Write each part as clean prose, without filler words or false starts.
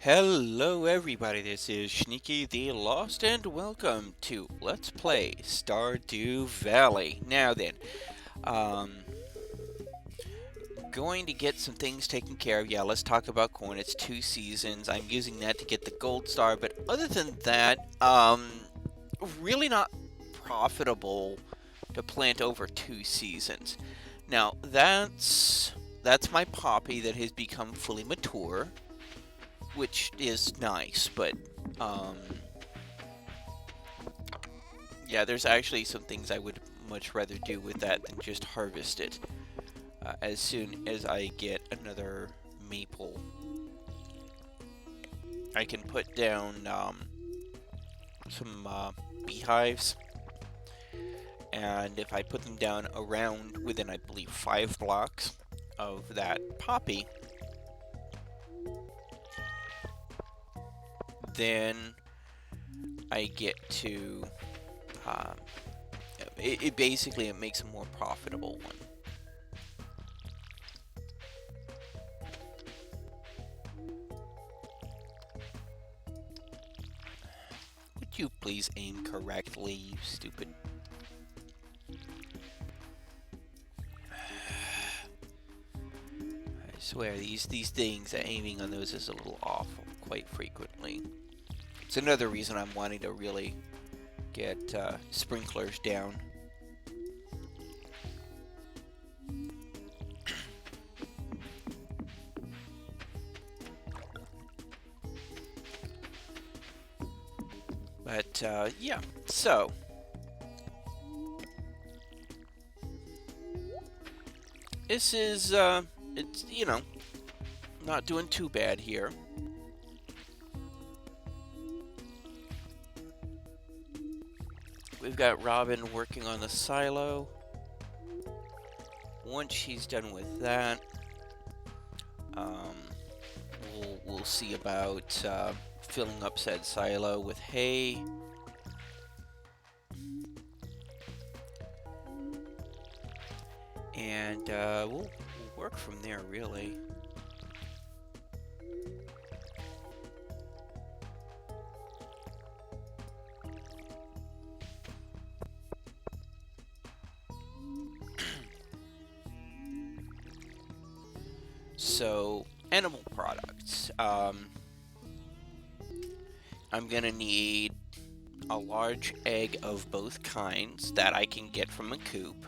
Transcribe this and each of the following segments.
Hello everybody, this is Sneaky the Lost and welcome to Let's Play Stardew Valley. Now then, um, going to get some things taken care of. Yeah, let's talk about corn. It's 2 seasons. I'm using that to get the gold star, but other than that, really not profitable to plant over 2 seasons. Now, that's my poppy that has become fully mature, which is nice, but um, yeah, there's actually some things I would much rather do with that than just harvest it as soon as I get another maple. I can put down some beehives, and if I put them down around within, I believe, 5 blocks of that poppy, then I get to um, it basically it makes a more profitable one. Would you please aim correctly, you stupid... I swear, these things, aiming on those is a little awful quite frequently. It's another reason I'm wanting to really get sprinklers down. But, yeah, so... This is, it's, not doing too bad here. We've got Robin working on the silo. Once she's done with that, we'll see about filling up said silo with hay. And we'll work from there, really. So, animal products. I'm gonna need a large egg of both kinds that I can get from a coop.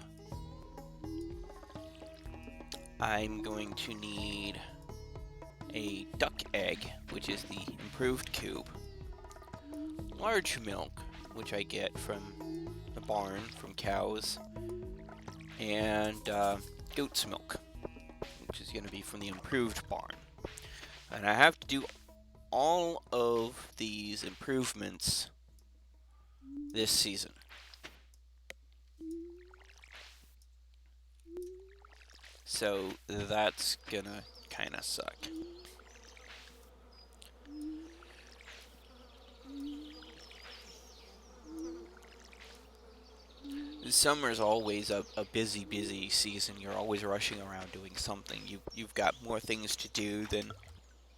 I'm going to need a duck egg, which is the improved coop. Large milk, which I get from the barn, from cows. And goat's milk, which is going to be from the improved barn. And I have to do all of these improvements this season. So that's gonna kind of suck. Summer's always a busy season. You're always rushing around doing something. You've got more things to do than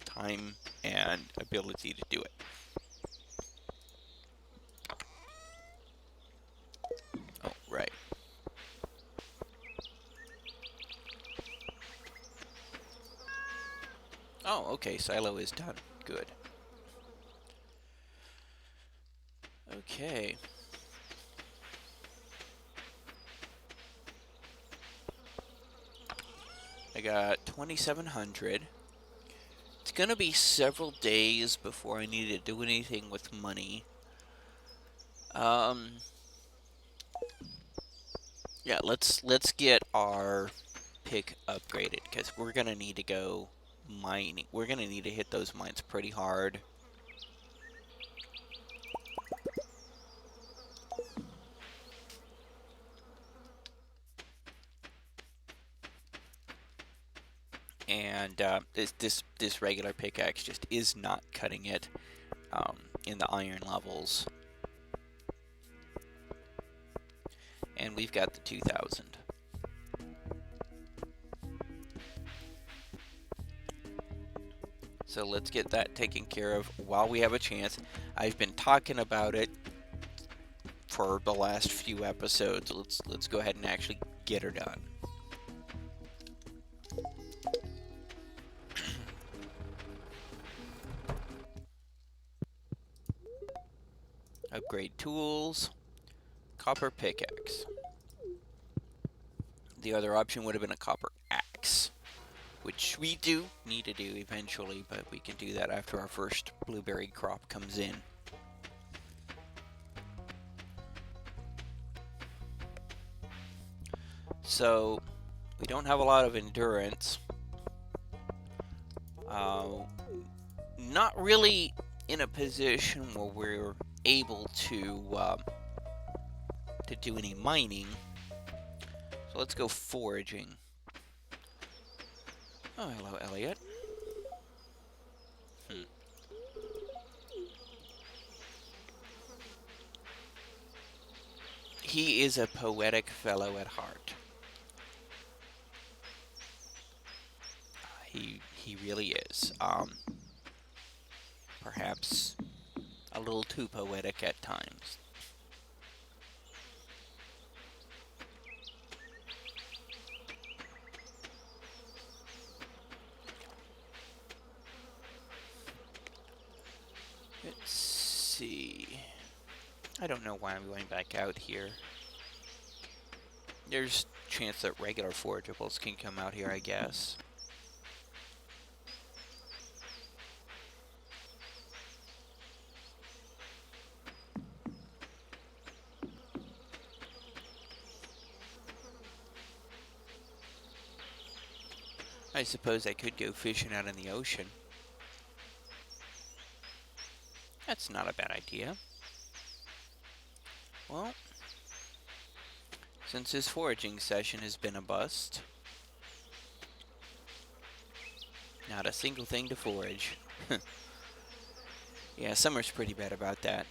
time and ability to do it. Oh, right. Oh, okay, silo is done. Good. Okay. I got 2,700. It's gonna be several days before I need to do anything with money. Yeah, let's get our pick upgraded, because we're gonna need to go mining. We're gonna need to hit those mines pretty hard. And this regular pickaxe just is not cutting it in the iron levels. And we've got the 2,000. So let's get that taken care of while we have a chance. I've been talking about it for the last few episodes. Let's go ahead and actually get her done. Upgrade tools. Copper pickaxe. The other option would have been a copper axe, which we do need to do eventually, but we can do that after our first blueberry crop comes in. So, we don't have a lot of endurance. Not really in a position where we're able to do any mining. So let's go foraging. Oh, hello, Elliot. He is a poetic fellow at heart. He really is. Perhaps a little too poetic at times. Let's see. I don't know why I'm going back out here. There's a chance that regular forageables can come out here, I guess. I suppose I could go fishing out in the ocean. That's not a bad idea. Well, since this foraging session has been a bust, not a single thing to forage. Yeah, summer's pretty bad about that.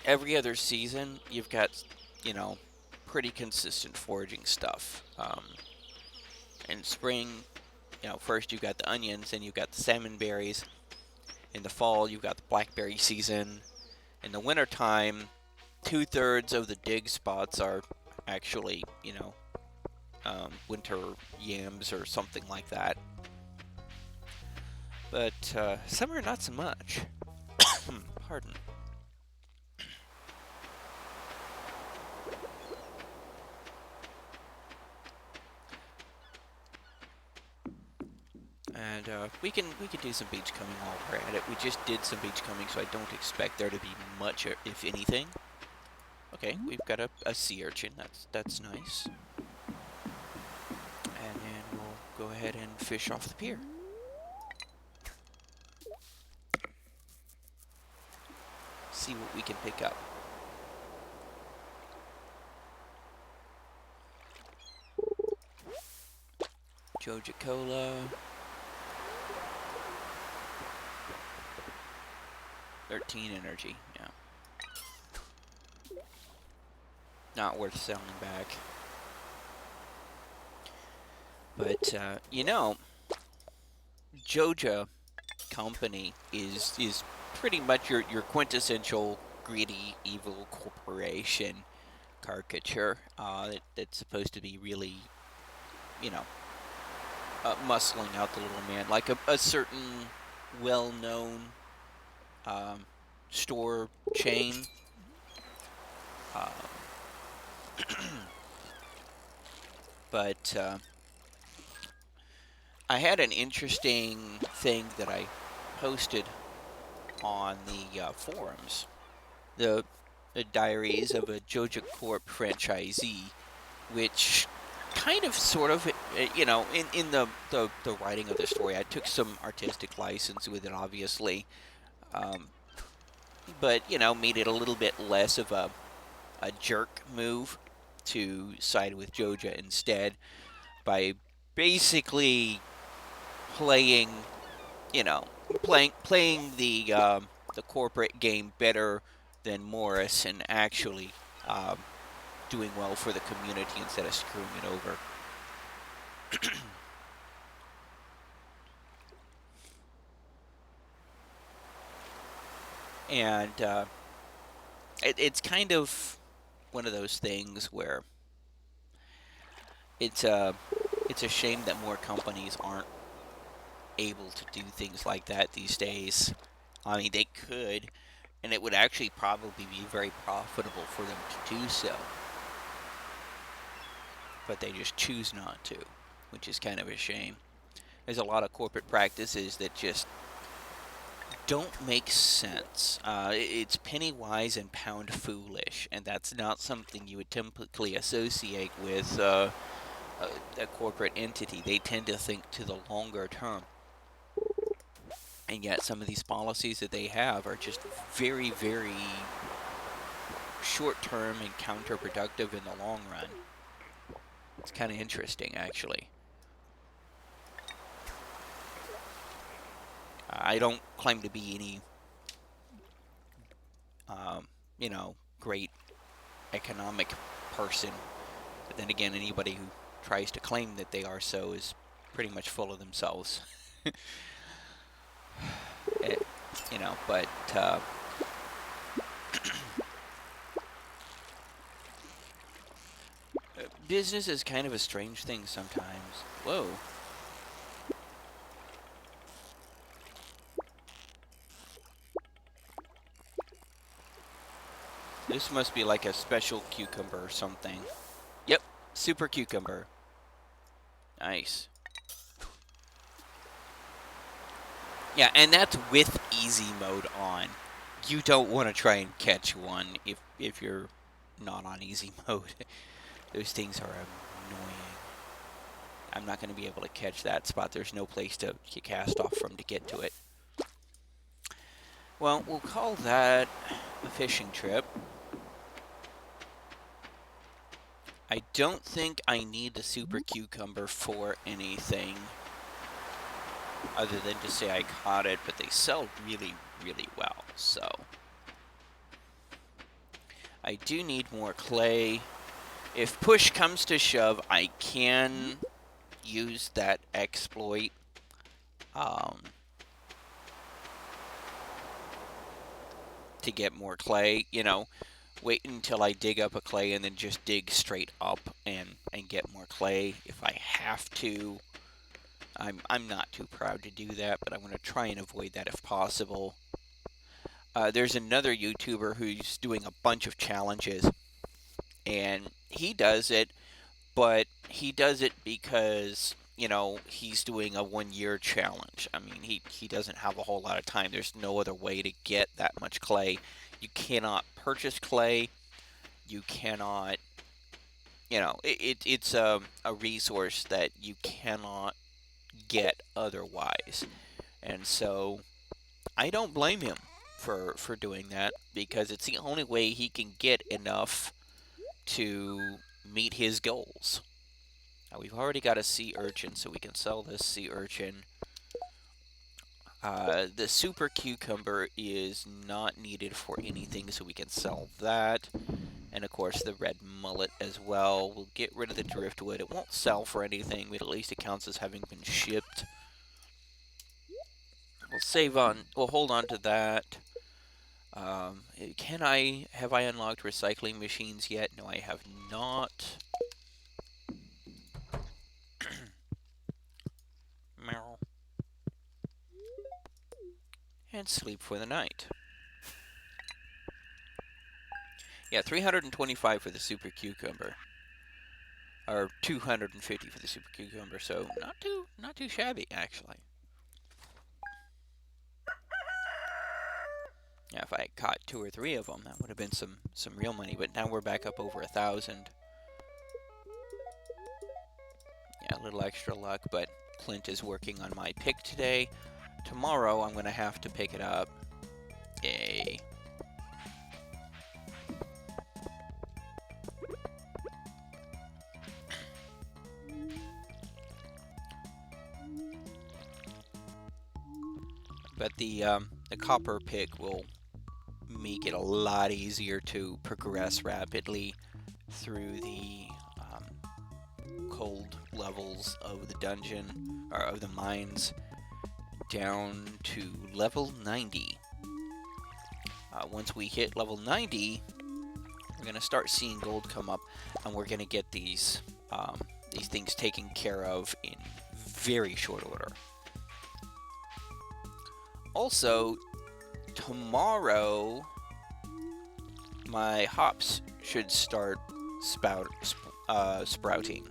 Every other season, you've got, you know, pretty consistent foraging stuff. In spring, you know, first you've got the onions, then you've got the salmon berries. In the fall, you've got the blackberry season. In the wintertime, 2/3 of the dig spots are actually, you know, winter yams or something like that. But summer, not so much. Pardon. And we can do some beach combing while we're at it. We just did some beach combing, so I don't expect there to be much, if anything. Okay, we've got a sea urchin. That's nice. And then we'll go ahead and fish off the pier. See what we can pick up. Joja Cola. 13 energy, yeah. Not worth selling back. But, you know, Joja Company is pretty much your quintessential greedy, evil corporation caricature that's supposed to be really, you know, muscling out the little man. Like a certain well-known store chain. But I had an interesting thing that I posted on the forums. The diaries of a Joja Corp franchisee, which kind of sort of, you know, in the writing of the story, I took some artistic license with it, obviously. But, you know, made it a little bit less of a jerk move to side with Joja instead by basically playing, you know, playing the corporate game better than Morris and actually doing well for the community instead of screwing it over. And it's kind of one of those things where it's a it's a shame that more companies aren't able to do things like that these days. I mean, they could, and it would actually probably be very profitable for them to do so, but they just choose not to, which is kind of a shame. There's a lot of corporate practices that just don't make sense. It's penny wise and pound foolish, and that's not something you would typically associate with a corporate entity. They tend to think to the longer term. And yet, some of these policies that they have are just very, very short term and counterproductive in the long run. It's kind of interesting, actually. I don't claim to be any, great economic person. But then again, anybody who tries to claim that they are so is pretty much full of themselves. It, but business is kind of a strange thing sometimes. Whoa. This must be like a special cucumber or something. Yep, super cucumber. Nice. Yeah, and that's with easy mode on. You don't want to try and catch one if you're not on easy mode. Those things are annoying. I'm not going to be able to catch that spot. There's no place to cast off from to get to it. Well, we'll call that a fishing trip. I don't think I need the super cucumber for anything other than to say I caught it, but they sell really, really well, so I do need more clay. If push comes to shove, I can use that exploit. To get more clay, wait until I dig up a clay and then just dig straight up and get more clay if I have to. I'm not too proud to do that, but I want to try and avoid that if possible. There's another YouTuber who's doing a bunch of challenges, and he does it, but he does it because he's doing a 1 year challenge. I mean, he doesn't have a whole lot of time. There's no other way to get that much clay. You cannot purchase clay. You cannot, it's a resource that you cannot get otherwise. And so I don't blame him for doing that because it's the only way he can get enough to meet his goals. Now, we've already got a sea urchin, so we can sell this sea urchin. The super cucumber is not needed for anything, so we can sell that. And of course, the red mullet as well. We'll get rid of the driftwood. It won't sell for anything, but at least it counts as having been shipped. We'll hold on to that. Have I unlocked recycling machines yet? No, I have not. Meow. And sleep for the night. Yeah, 325 for the super cucumber. Or 250 for the super cucumber, so not too shabby actually. Yeah, if I caught 2 or 3 of them, that would have been some real money. But now we're back up over 1,000. Yeah, a little extra luck, but Clint is working on my pick today. Tomorrow I'm going to have to pick it up. Yay. But the copper pick will make it a lot easier to progress rapidly through the cold levels of the dungeon, or of the mines, down to level 90. Once we hit level 90, we're going to start seeing gold come up, and we're going to get these things taken care of in very short order. Also, tomorrow, my hops should start sprouting.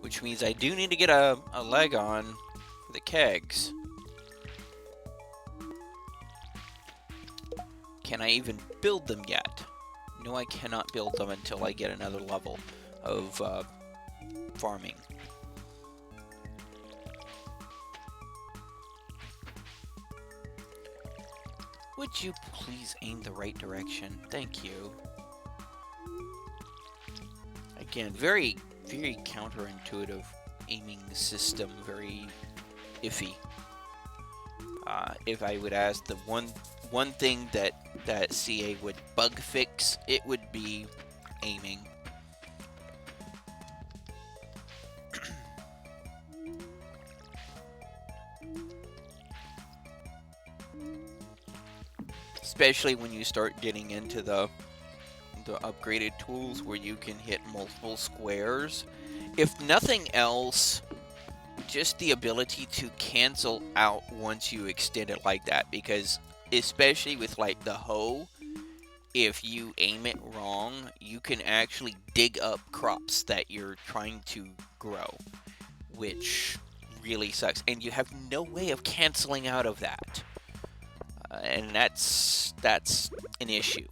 Which means I do need to get a leg on for the kegs. Can I even build them yet? No, I cannot build them until I get another level of farming. Would you please aim the right direction? Thank you. Again, very, very counterintuitive aiming system, very iffy. If I would ask the one thing that CA would bug fix, it would be aiming. Especially when you start getting into the upgraded tools where you can hit multiple squares. If nothing else, just the ability to cancel out once you extend it like that, because especially with like the hoe, if you aim it wrong, you can actually dig up crops that you're trying to grow, which really sucks, and you have no way of canceling out of that, and that's an issue.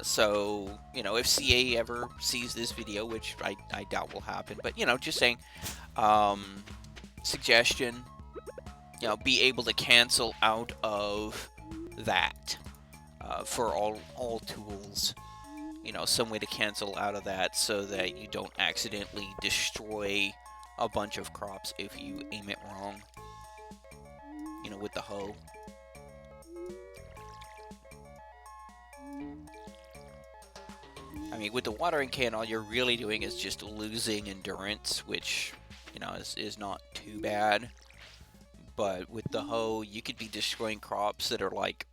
So, you know, if CA ever sees this video, which I doubt will happen, but, you know, just saying, suggestion, you know, be able to cancel out of that for all tools. You know, some way to cancel out of that so that you don't accidentally destroy a bunch of crops if you aim it wrong, you know, with the hoe. I mean, with the watering can, all you're really doing is just losing endurance, which, you know, is not too bad. But with the hoe, you could be destroying crops that are, like,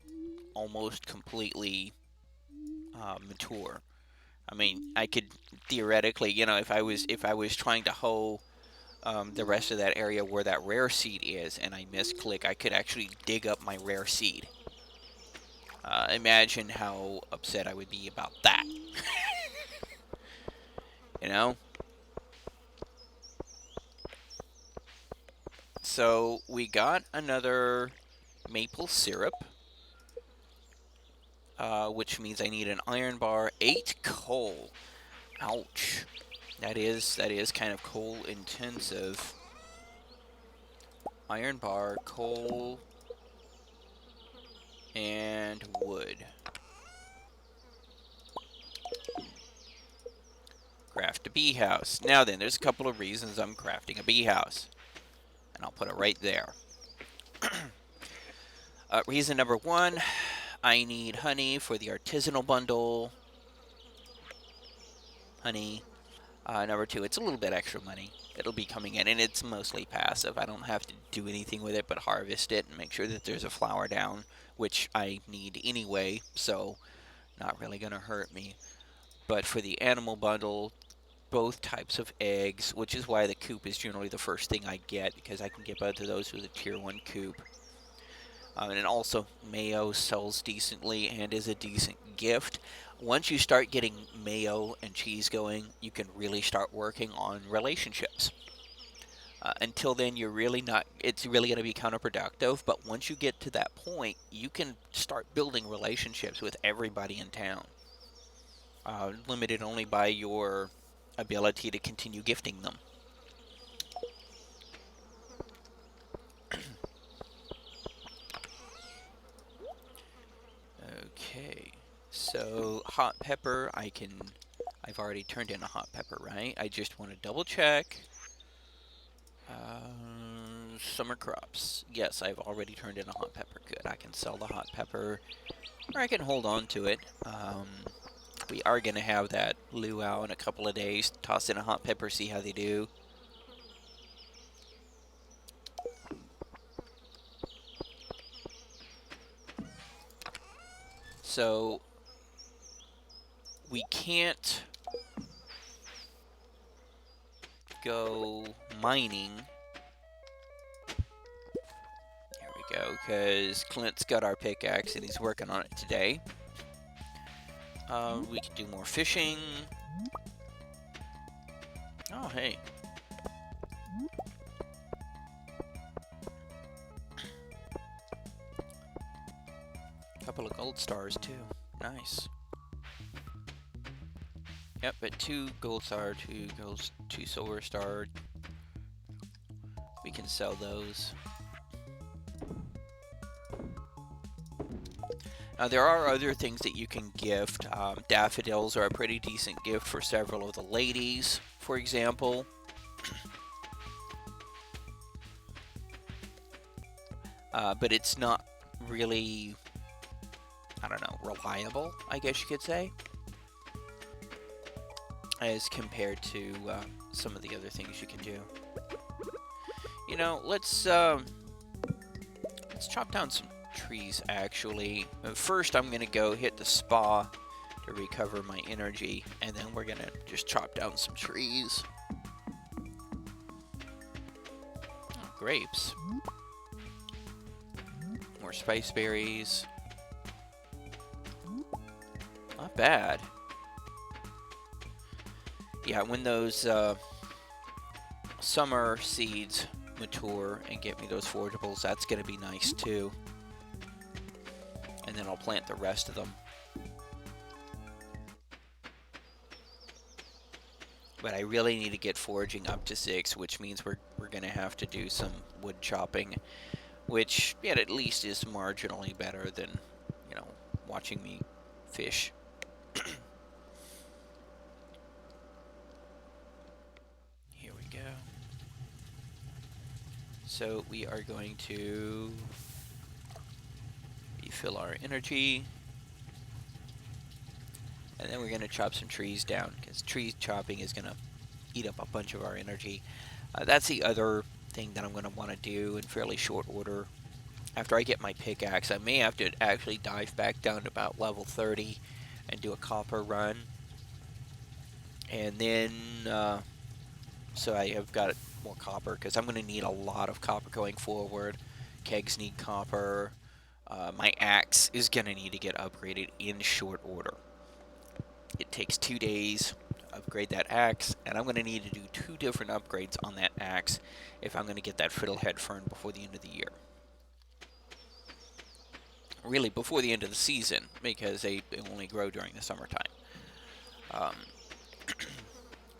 almost completely mature. I mean, I could theoretically, you know, if I was trying to hoe the rest of that area where that rare seed is, and I misclick, I could actually dig up my rare seed. Imagine how upset I would be about that. You know? So, we got another maple syrup, which means I need an iron bar, 8 coal. Ouch. That is kind of coal intensive. Iron bar, coal, and wood. Craft a bee house. Now then, there's a couple of reasons I'm crafting a bee house. And I'll put it right there. Reason number 1, I need honey for the artisanal bundle. Honey. Number 2, it's a little bit extra money. It'll be coming in, and it's mostly passive. I don't have to do anything with it but harvest it and make sure that there's a flower down, which I need anyway, so not really going to hurt me. But for the animal bundle, both types of eggs, which is why the coop is generally the first thing I get, because I can get both of those with a tier 1 coop. And also, mayo sells decently and is a decent gift. Once you start getting mayo and cheese going, you can really start working on relationships. Until then, you're really not, it's really going to be counterproductive, but once you get to that point, you can start building relationships with everybody in town. Limited only by your ability to continue gifting them. Okay, so hot pepper, I've already turned in a hot pepper, right? I just want to double check. Summer crops. Yes, I've already turned in a hot pepper. Good, I can sell the hot pepper, or I can hold on to it. We are going to have that luau in a couple of days. Toss in a hot pepper, see how they do. So we can't go mining. There we go, because Clint's got our pickaxe and he's working on it today. We can do more fishing. Oh, hey. Couple of gold stars, too. Nice. Yep, but 2 gold star, 2 silver star. We can sell those. Now, there are other things that you can gift. Daffodils are a pretty decent gift for several of the ladies, for example. But it's not really, I don't know, reliable, I guess you could say, as compared to some of the other things you can do. You know, let's chop down some trees, actually. First, I'm gonna go hit the spa to recover my energy, and then we're gonna just chop down some trees. Oh, grapes. More spice berries. Not bad. Yeah, when those summer seeds mature and get me those forageables, that's gonna be nice too. And then I'll plant the rest of them. But I really need to get foraging up to 6, which means we're gonna have to do some wood chopping, which yet at least is marginally better than, you know, watching me fish. Here we go. So we are going to refill our energy. And then we're going to chop some trees down, because tree chopping is going to eat up a bunch of our energy. That's the other thing that I'm going to want to do in fairly short order. After I get my pickaxe, I may have to actually dive back down to about level 30 and do a copper run. And then, so I have got more copper, because I'm going to need a lot of copper going forward. Kegs need copper. My axe is going to need to get upgraded in short order. It takes 2 days to upgrade that axe, and I'm going to need to do 2 different upgrades on that axe if I'm going to get that fiddlehead fern before the end of the year. Really, before the end of the season, because they only grow during the summertime.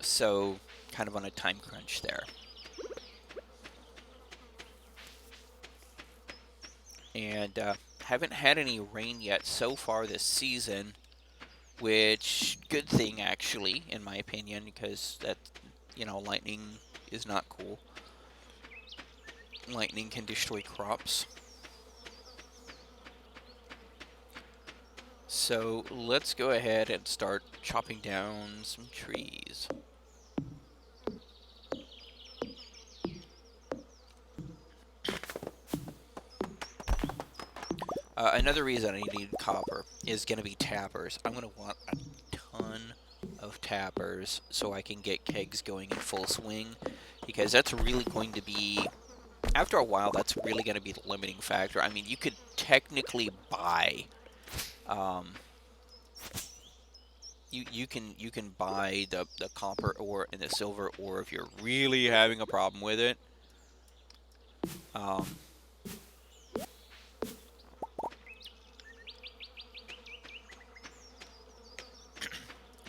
So, kind of on a time crunch there. And haven't had any rain yet so far this season. Which, good thing actually, in my opinion, because that, you know, lightning is not cool. Lightning can destroy crops. So let's go ahead and start chopping down some trees. Another reason I need copper is going to be tappers. I'm going to want a ton of tappers so I can get kegs going in full swing, because that's really going to be, after a while, that's really going to be the limiting factor. I mean, you could technically buy, you can buy the copper ore and the silver ore if you're really having a problem with it.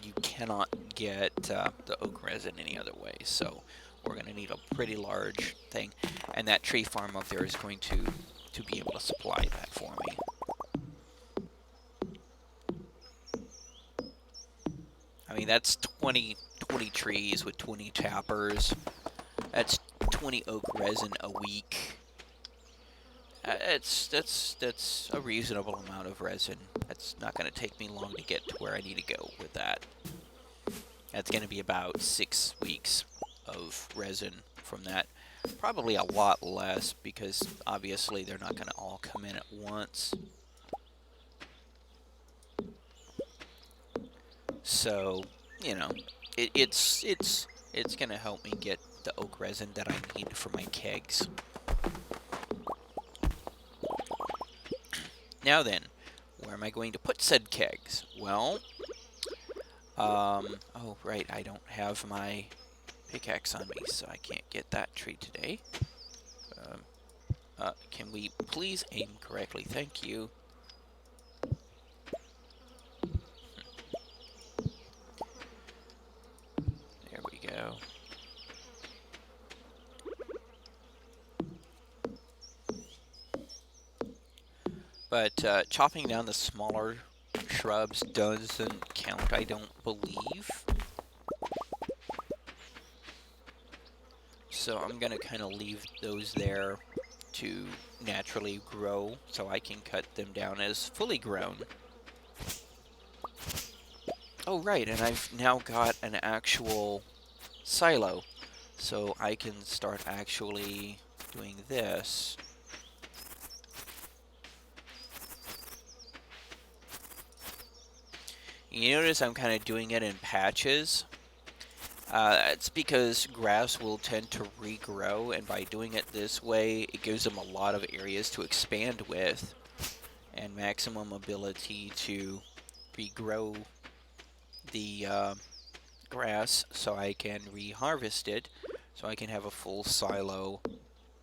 You cannot get the oak resin any other way, so we're going to need a pretty large thing, and that tree farm up there is going to be able to supply that for me. I mean, that's 20 trees with 20 tappers. That's 20 oak resin a week. That's a reasonable amount of resin. That's not going to take me long to get to where I need to go with that. That's going to be about 6 weeks of resin from that. Probably a lot less, because obviously they're not going to all come in at once. So, you know, it's gonna help me get the oak resin that I need for my kegs. Now then, where am I going to put said kegs? Well, oh right, I don't have my pickaxe on me, so I can't get that tree today. Can we please aim correctly? Thank you. There we go. But chopping down the smaller shrubs doesn't count, I don't believe. So I'm going to kind of leave those there to naturally grow so I can cut them down as fully grown. Oh, right, and I've now got an actual silo, so I can start actually doing this. You notice I'm kind of doing it in patches. It's because grass will tend to regrow, and by doing it this way, it gives them a lot of areas to expand with, and maximum ability to regrow the grass so I can reharvest it, so I can have a full silo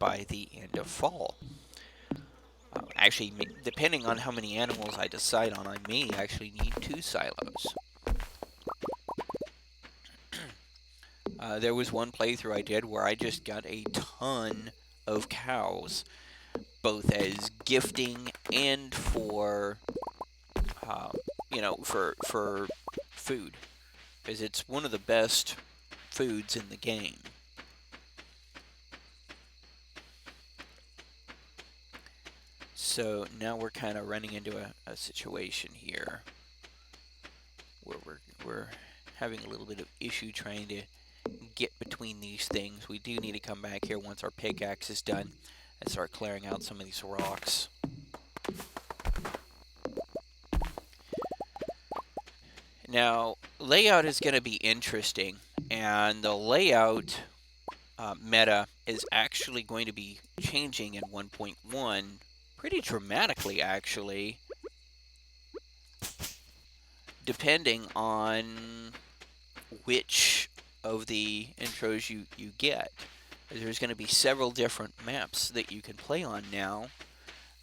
by the end of fall. Actually, depending on how many animals I decide on, I may actually need 2 silos. There was one playthrough I did where I just got a ton of cows, both as gifting and for, for food, because it's one of the best foods in the game. So now we're kind of running into a situation here where we're having a little bit of issue trying to get between these things. We do need to come back here once our pickaxe is done and start clearing out some of these rocks. Now, layout is going to be interesting, and the layout meta is actually going to be changing in 1.1 pretty dramatically, actually, depending on which of the intros you get. There's going to be several different maps that you can play on now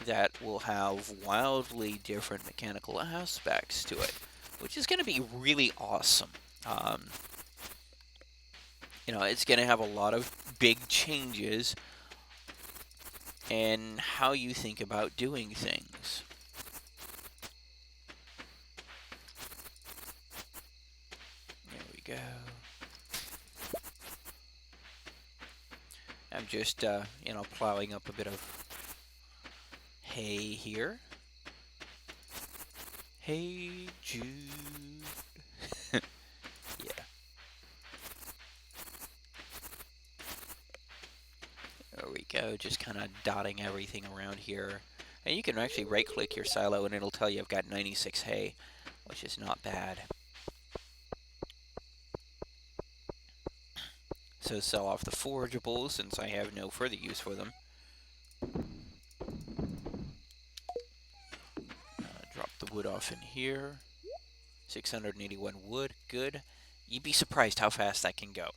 that will have wildly different mechanical aspects to it, which is going to be really awesome. It's going to have a lot of big changes in how you think about doing things. There we go. I'm just, plowing up a bit of hay here. Hey, Jude. Yeah. There we go, just kind of dotting everything around here. And you can actually right-click your silo and it'll tell you I've got 96 hay, which is not bad. So sell off the forageables since I have no further use for them. Drop the wood off in here. 681 wood, good. You'd be surprised how fast that can go.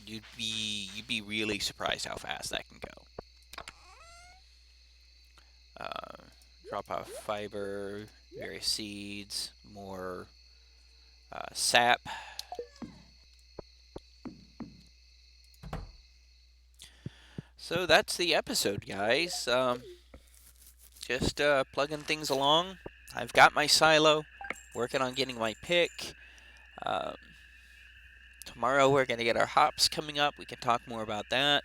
You'd be really surprised how fast that can go. Drop off fiber, various seeds, more sap. So that's the episode, guys. Just plugging things along. I've got my silo, working on getting my pick. Tomorrow we're going to get our hops coming up. We can talk more about that.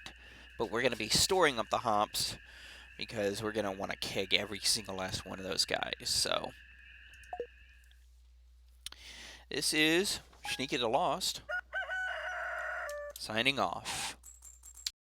But we're going to be storing up the hops because we're going to want to keg every single last one of those guys. So this is Sneaky the Lost, signing off.